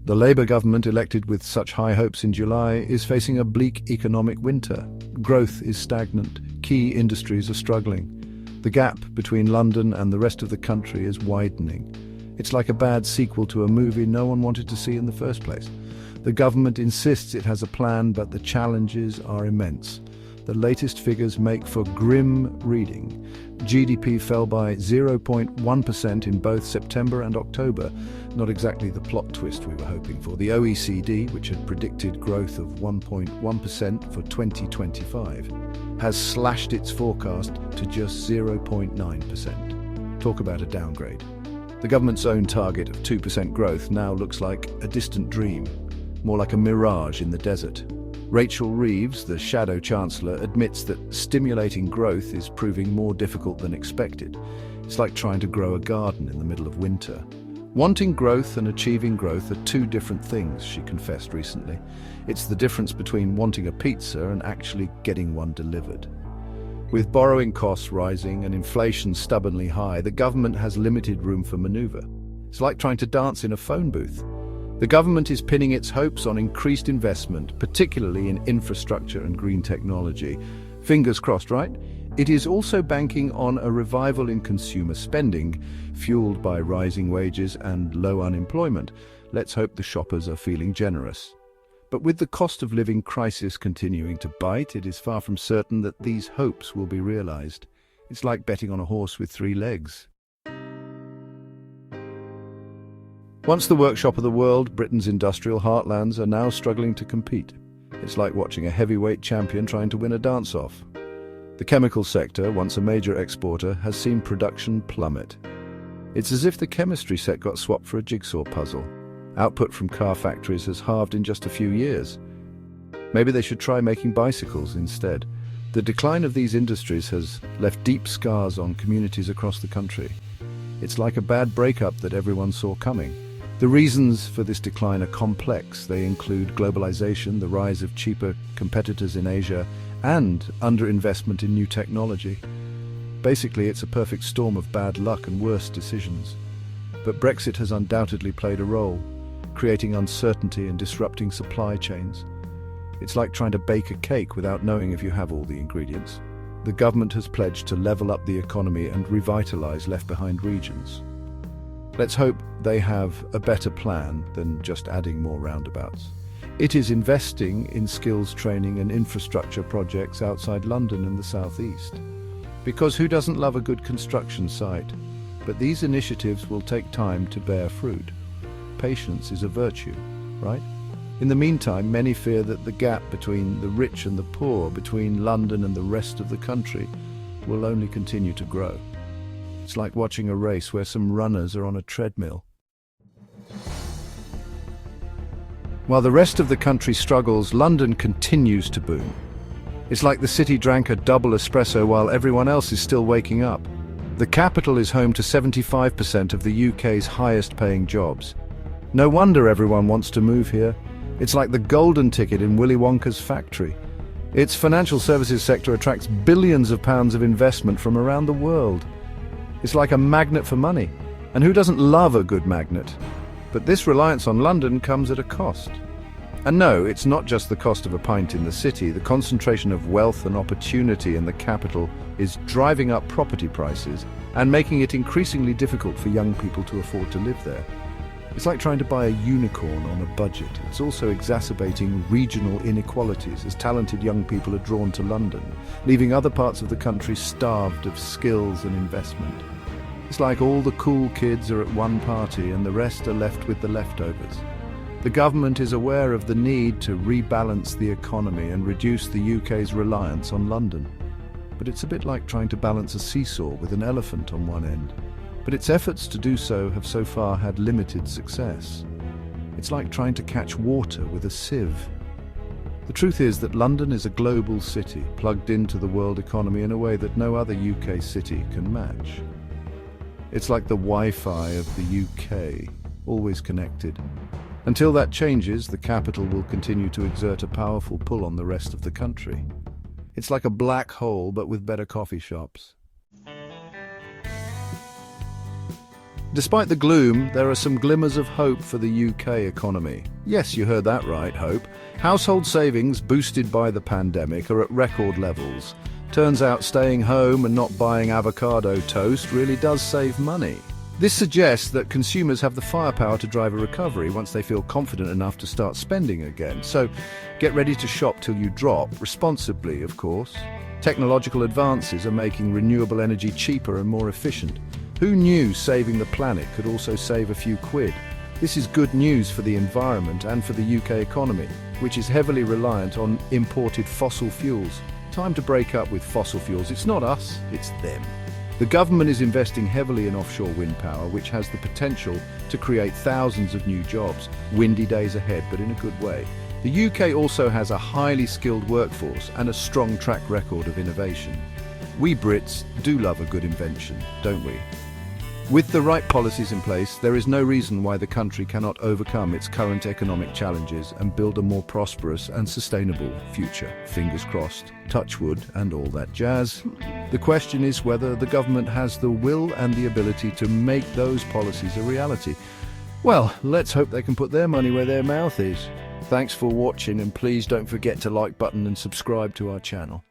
The Labour government, elected with such high hopes in July, is facing a bleak economic winter. Growth is stagnant. Key industries are struggling. The gap between London and the rest of the country is widening. It's like a bad sequel to a movie no one wanted to see in the first place. The government insists it has a plan, but the challenges are immense. The latest figures make for grim reading. GDP fell by 0.1% in both September and October. Not exactly the plot twist we were hoping for. The OECD, which had predicted growth of 1.1% for 2025, has slashed its forecast to just 0.9%. Talk about a downgrade. The government's own target of 2% growth now looks like a distant dream, more like a mirage in the desert. Rachel Reeves, the Shadow Chancellor, admits that stimulating growth is proving more difficult than expected. It's like trying to grow a garden in the middle of winter. Wanting growth and achieving growth are two different things, she confessed recently. It's the difference between wanting a pizza and actually getting one delivered. With borrowing costs rising and inflation stubbornly high, the government has limited room for maneuver. It's like trying to dance in a phone booth. The government is pinning its hopes on increased investment, particularly in infrastructure and green technology. Fingers crossed, right? It is also banking on a revival in consumer spending, fueled by rising wages and low unemployment. Let's hope the shoppers are feeling generous. But with the cost of living crisis continuing to bite, it is far from certain that these hopes will be realized. It's like betting on a horse with three legs. Once the workshop of the world, Britain's industrial heartlands are now struggling to compete. It's like watching a heavyweight champion trying to win a dance-off. The chemical sector, once a major exporter, has seen production plummet. It's as if the chemistry set got swapped for a jigsaw puzzle. Output from car factories has halved in just a few years. Maybe they should try making bicycles instead. The decline of these industries has left deep scars on communities across the country. It's like a bad breakup that everyone saw coming. The reasons for this decline are complex. They include globalization, the rise of cheaper competitors in Asia, and underinvestment in new technology. Basically, it's a perfect storm of bad luck and worse decisions. But Brexit has undoubtedly played a role, creating uncertainty and disrupting supply chains. It's like trying to bake a cake without knowing if you have all the ingredients. The government has pledged to level up the economy and revitalize left-behind regions. Let's hope they have a better plan than just adding more roundabouts. It is investing in skills training and infrastructure projects outside London and the southeast. Because who doesn't love a good construction site? But these initiatives will take time to bear fruit. Patience is a virtue, right? In the meantime, many fear that the gap between the rich and the poor, between London and the rest of the country, will only continue to grow. It's like watching a race where some runners are on a treadmill. While the rest of the country struggles, London continues to boom. It's like the city drank a double espresso while everyone else is still waking up. The capital is home to 75% of the UK's highest-paying jobs. No wonder everyone wants to move here. It's like the golden ticket in Willy Wonka's factory. Its financial services sector attracts billions of pounds of investment from around the world. It's like a magnet for money. And who doesn't love a good magnet? But this reliance on London comes at a cost. And no, it's not just the cost of a pint in the city. The concentration of wealth and opportunity in the capital is driving up property prices and making it increasingly difficult for young people to afford to live there. It's like trying to buy a unicorn on a budget. It's also exacerbating regional inequalities as talented young people are drawn to London, leaving other parts of the country starved of skills and investment. It's like all the cool kids are at one party and the rest are left with the leftovers. The government is aware of the need to rebalance the economy and reduce the UK's reliance on London. But it's a bit like trying to balance a seesaw with an elephant on one end. But its efforts to do so have so far had limited success. It's like trying to catch water with a sieve. The truth is that London is a global city, plugged into the world economy in a way that no other UK city can match. It's like the Wi-Fi of the UK, always connected. Until that changes, the capital will continue to exert a powerful pull on the rest of the country. It's like a black hole, but with better coffee shops. Despite the gloom, there are some glimmers of hope for the UK economy. Yes, you heard that right, hope. Household savings, boosted by the pandemic, are at record levels. Turns out staying home and not buying avocado toast really does save money. This suggests that consumers have the firepower to drive a recovery once they feel confident enough to start spending again. So get ready to shop till you drop, responsibly, of course. Technological advances are making renewable energy cheaper and more efficient. Who knew saving the planet could also save a few quid? This is good news for the environment and for the UK economy, which is heavily reliant on imported fossil fuels. Time to break up with fossil fuels. It's not us, it's them. The government is investing heavily in offshore wind power, which has the potential to create thousands of new jobs. Windy days ahead, but in a good way. The UK also has a highly skilled workforce and a strong track record of innovation. We Brits do love a good invention, don't we? With the right policies in place, there is no reason why the country cannot overcome its current economic challenges and build a more prosperous and sustainable future. Fingers crossed, touch wood, and all that jazz. The question is whether the government has the will and the ability to make those policies a reality. Well, let's hope they can put their money where their mouth is. Thanks for watching, and please don't forget to like button and subscribe to our channel.